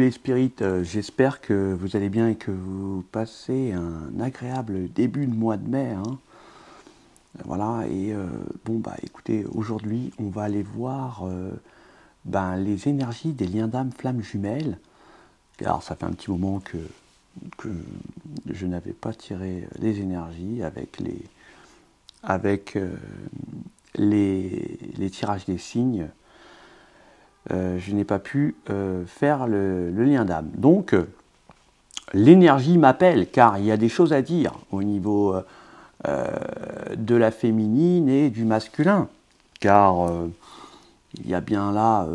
les spirites, j'espère que vous allez bien et que vous passez un agréable début de mois de mai. Hein. Voilà, et bon, bah écoutez, aujourd'hui, on va aller voir les énergies des liens d'âme flammes jumelles. Alors, ça fait un petit moment que je n'avais pas tiré les énergies avec les tirages des signes. Je n'ai pas pu faire le lien d'âme. Donc, l'énergie m'appelle, car il y a des choses à dire au niveau de la féminine et du masculin. Car il y a bien là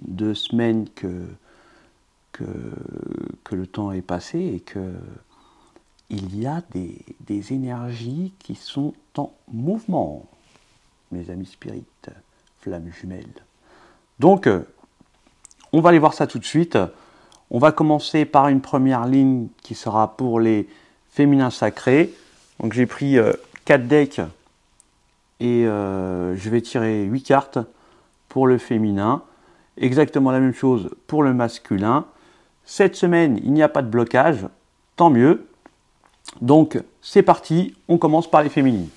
2 semaines que le temps est passé et qu'il y a des énergies qui sont en mouvement, mes amis spirites, flammes jumelles. Donc, on va aller voir ça tout de suite. On va commencer par une première ligne qui sera pour les féminins sacrés. Donc j'ai pris 4 decks et je vais tirer 8 cartes pour le féminin. Exactement la même chose pour le masculin. Cette semaine, il n'y a pas de blocage, tant mieux. Donc c'est parti, on commence par les féminines.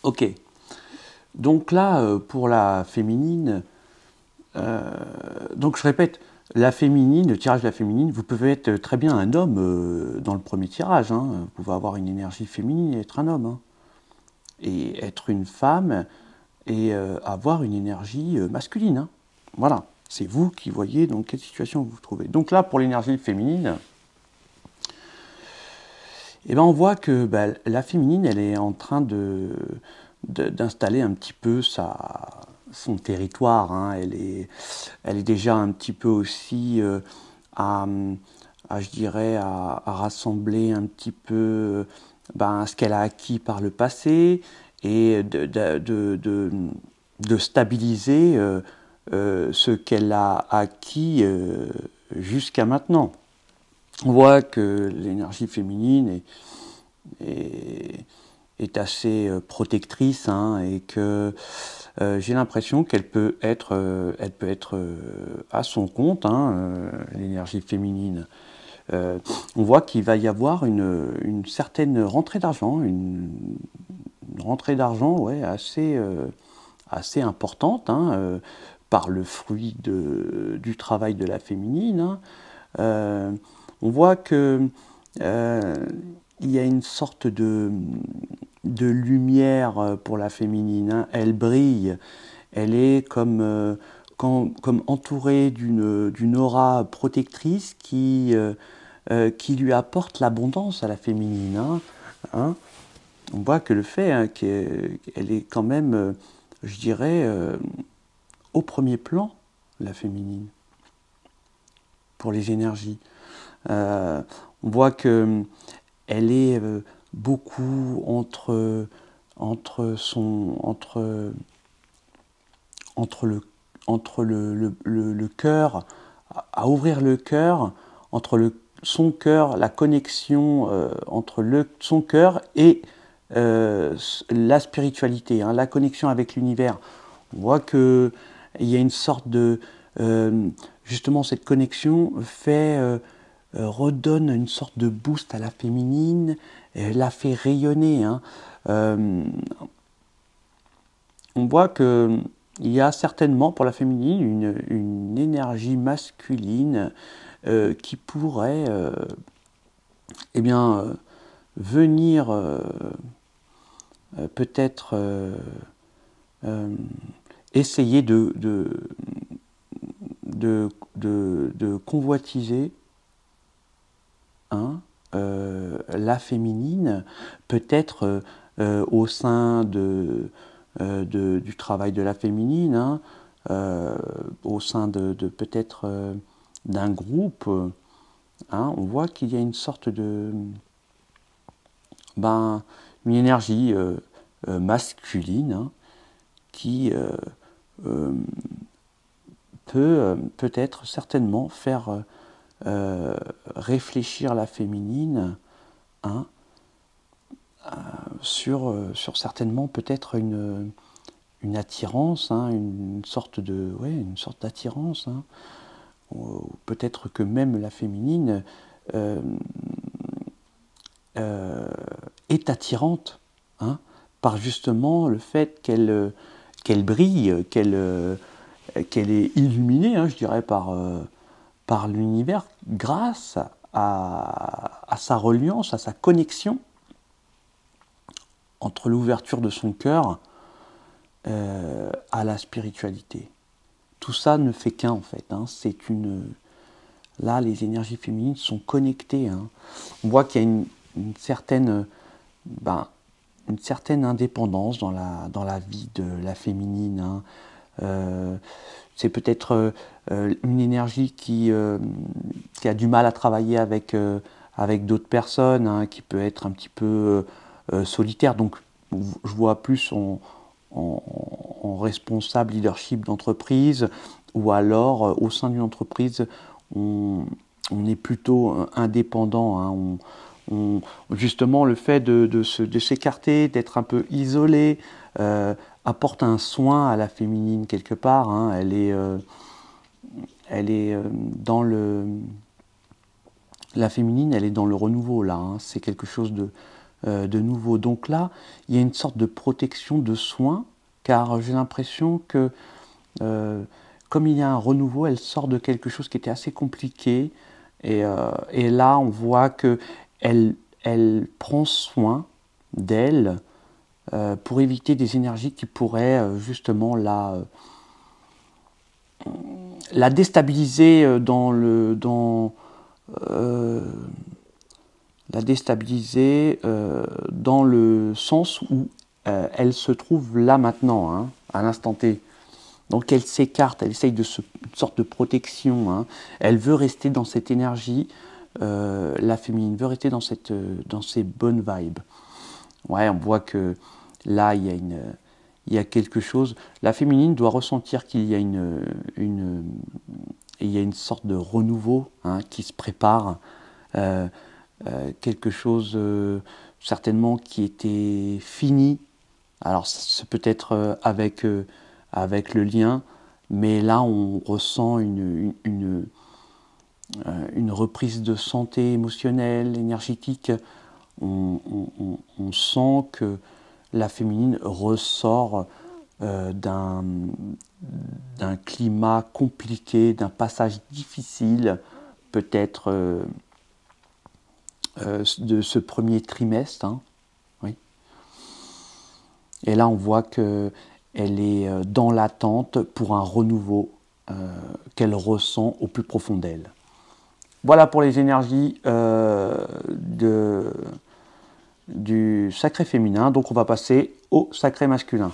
Ok, donc là, pour la féminine, donc je répète, la féminine, le tirage de la féminine, vous pouvez être très bien un homme dans le premier tirage, hein. Vous pouvez avoir une énergie féminine et être un homme, hein. Et être une femme et avoir une énergie masculine, hein. Voilà, c'est vous qui voyez dans quelle situation vous vous trouvez. Donc là, pour l'énergie féminine, et on voit que la féminine, elle est en train d'installer un petit peu son territoire. Hein. Elle est déjà un petit peu aussi je dirais, à rassembler un petit peu ce qu'elle a acquis par le passé et de stabiliser ce qu'elle a acquis jusqu'à maintenant. On voit que l'énergie féminine est assez protectrice, hein, et que j'ai l'impression qu'elle peut être à son compte, hein, l'énergie féminine. On voit qu'il va y avoir une certaine rentrée d'argent, une rentrée d'argent assez importante, hein, par le fruit du travail de la féminine. Hein. On voit que il y a une sorte de lumière pour la féminine. Hein. Elle brille. Elle est comme entourée d'une aura protectrice qui lui apporte l'abondance à la féminine. Hein. Hein. On voit que le fait qu'elle est quand même, je dirais, au premier plan, la féminine, pour les énergies. On voit que elle est beaucoup entre le cœur, à ouvrir le cœur, entre son cœur, la connexion entre son cœur et la spiritualité, hein, la connexion avec l'univers. On voit qu'il y a une sorte de... justement, cette connexion redonne une sorte de boost à la féminine, la fait rayonner. Hein. On voit qu'il y a certainement pour la féminine une énergie masculine qui pourrait venir peut-être essayer de convoitiser la féminine, peut-être au sein du travail de la féminine, hein, au sein de peut-être d'un groupe, On voit qu'il y a une sorte de... une énergie masculine qui peut-être certainement faire réfléchir la féminine sur certainement peut-être une attirance, une sorte d'attirance, ou peut-être que même la féminine est attirante par justement le fait qu'elle brille, qu'elle est illuminée, je dirais, par l'univers grâce à sa reliance, à sa connexion entre l'ouverture de son cœur à la spiritualité. Tout ça ne fait qu'un en fait. Là, les énergies féminines sont connectées. On voit qu'il y a une certaine indépendance dans la vie de la féminine. C'est peut-être une énergie qui a du mal à travailler avec d'autres personnes, qui peut être un petit peu solitaire. Donc, je vois plus en responsable leadership d'entreprise, ou alors au sein d'une entreprise, on est plutôt indépendant. Justement, le fait de s'écarter, d'être un peu isolé, apporte un soin à la féminine quelque part. Elle est dans la féminine, elle est dans le renouveau là. C'est quelque chose de nouveau. Donc là, il y a une sorte de protection, de soin, car j'ai l'impression que comme il y a un renouveau, elle sort de quelque chose qui était assez compliqué. Et là, on voit que elle prend soin d'elle pour éviter des énergies qui pourraient justement la déstabiliser la déstabiliser dans le sens où elle se trouve là maintenant, à l'instant T. Donc elle s'écarte, elle essaye une sorte de protection. Elle veut rester dans cette énergie, la féminine veut rester dans ces bonnes vibes. Ouais, on voit que là, il y a quelque chose. La féminine doit ressentir qu'il y a une sorte de renouveau qui se prépare. Quelque chose certainement qui était fini. Alors c'est peut-être avec le lien, mais là on ressent une reprise de santé émotionnelle, énergétique. On sent que la féminine ressort d'un climat compliqué, d'un passage difficile, peut-être de ce premier trimestre. Oui. Et là, on voit qu'elle est dans l'attente pour un renouveau qu'elle ressent au plus profond d'elle. Voilà pour les énergies du sacré féminin. Donc on va passer au sacré masculin.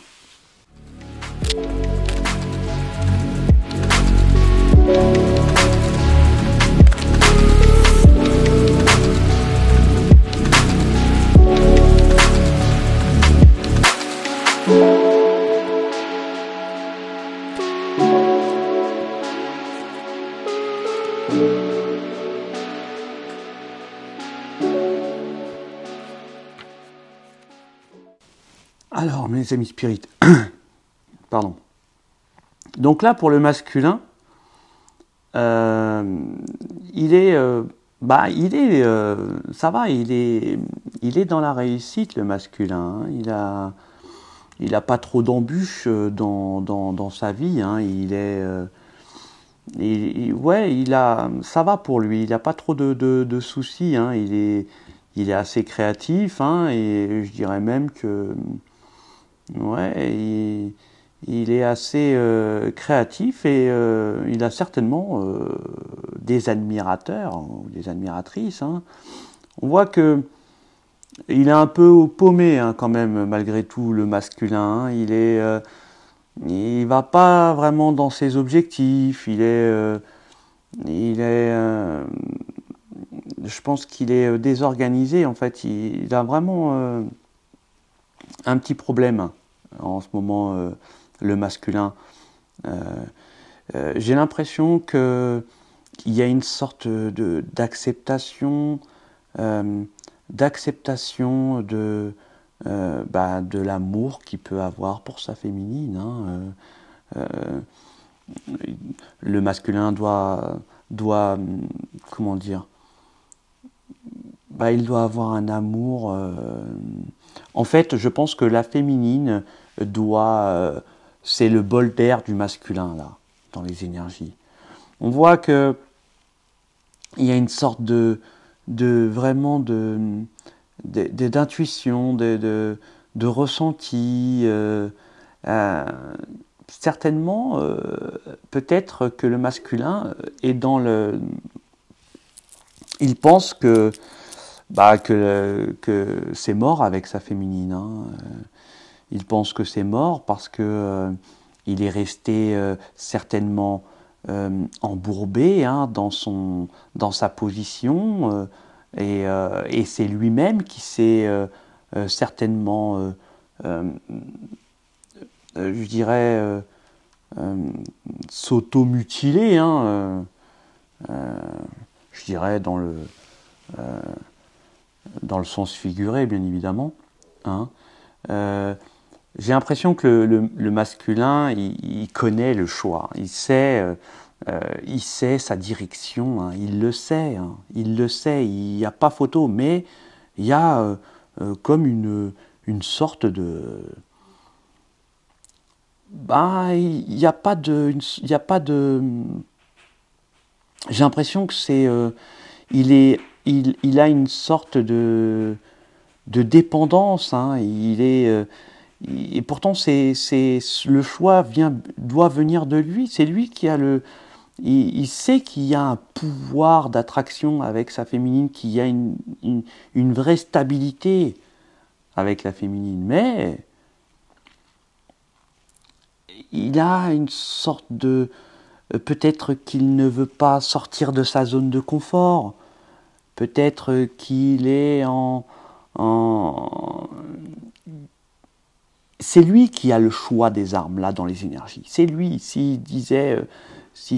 Alors, mes amis spirites, pardon. Donc là, pour le masculin, il est dans la réussite, le masculin. Il a pas trop d'embûches dans sa vie. Ça va pour lui. Il a pas trop de soucis. Il est assez créatif, et je dirais même que il est assez créatif, et il a certainement des admirateurs ou des admiratrices. On voit que il est un peu paumé quand même, malgré tout, le masculin. Il va pas vraiment dans ses objectifs. Il est je pense qu'il est désorganisé. En fait, il a vraiment un petit problème en ce moment, le masculin. J'ai l'impression qu'il y a une sorte d'acceptation, d'acceptation de l'amour qu'il peut avoir pour sa féminine. Le masculin doit comment dire, il doit avoir un amour. En fait, je pense que la féminine c'est le bol d'air du masculin là, dans les énergies. On voit que il y a une sorte vraiment d'intuition, de ressenti. Certainement, peut-être que le masculin est dans le. Il pense que c'est mort avec sa féminine. Il pense que c'est mort parce que il est resté certainement embourbé dans sa position et c'est lui-même qui s'est certainement, je dirais, s'auto-mutilé, je dirais dans le sens figuré, bien évidemment. J'ai l'impression que le masculin, il connaît le choix, il sait sa direction, il le sait, il n'y a pas photo, mais il y a comme une sorte de... il n'y a pas de... J'ai l'impression que il a une sorte de dépendance, et pourtant le choix doit venir de lui. C'est lui qui a il sait qu'il y a un pouvoir d'attraction avec sa féminine, qu'il y a une vraie stabilité avec la féminine, mais il a une sorte peut-être qu'il ne veut pas sortir de sa zone de confort, peut-être qu'il est c'est lui qui a le choix des armes, là, dans les énergies. C'est lui, s'il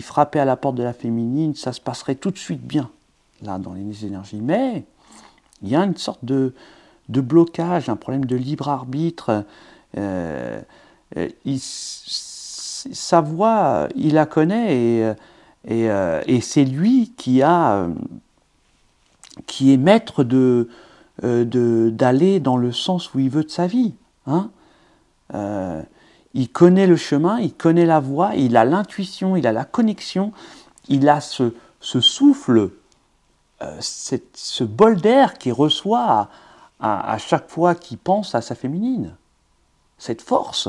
frappait à la porte de la féminine, ça se passerait tout de suite bien, là, dans les énergies. Mais il y a une sorte de blocage, un problème de libre arbitre. Sa voix, il la connaît, et c'est lui qui est maître d'aller dans le sens où il veut de sa vie. Il connaît le chemin, il connaît la voie, il a l'intuition, il a la connexion, il a ce souffle, ce bol d'air qu'il reçoit à chaque fois qu'il pense à sa féminine. Cette force,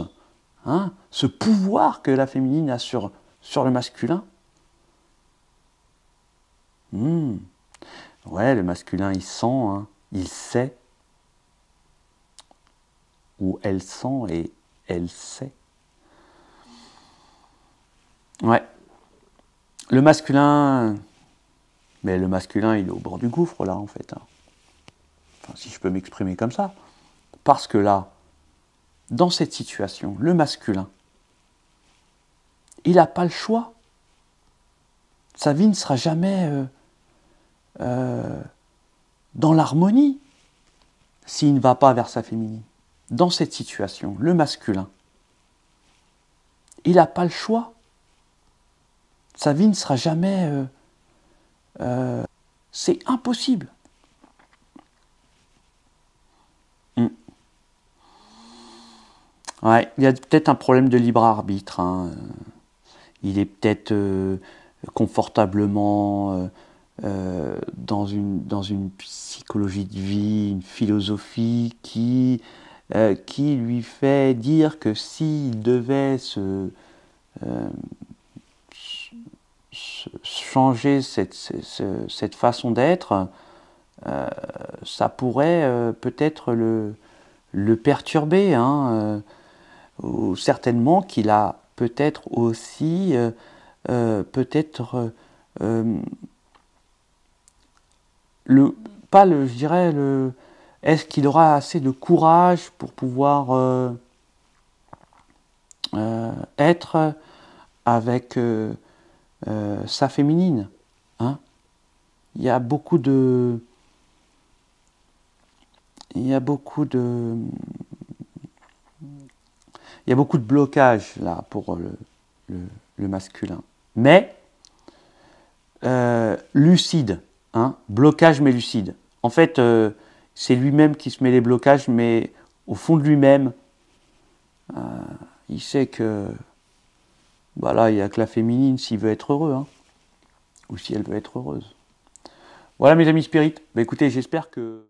ce pouvoir que la féminine a sur le masculin. Ouais, le masculin, il sent, il sait, ou elle sent et elle sait. Ouais. Le masculin, il est au bord du gouffre, là, en fait. Enfin, si je peux m'exprimer comme ça. Parce que là, dans cette situation, le masculin, il n'a pas le choix. Sa vie ne sera jamais dans l'harmonie s'il ne va pas vers sa féminine. Dans cette situation, le masculin, il n'a pas le choix. Sa vie ne sera jamais... c'est impossible. Ouais, il y a peut-être un problème de libre arbitre. Il est peut-être confortablement dans une psychologie de vie, une philosophie qui lui fait dire que s'il devait changer cette façon d'être, ça pourrait peut-être le perturber, ou certainement qu'il a peut-être aussi pas le, je dirais, est-ce qu'il aura assez de courage pour pouvoir être avec sa féminine, hein? Il y a beaucoup de, il y a beaucoup de, il y a beaucoup de blocages là pour le masculin. Mais lucide, hein, blocage mais lucide. En fait, c'est lui-même qui se met les blocages, mais au fond de lui-même, il sait que voilà, il n'y a que la féminine s'il veut être heureux, hein, ou si elle veut être heureuse. Voilà mes amis spirites. Bah, écoutez, j'espère que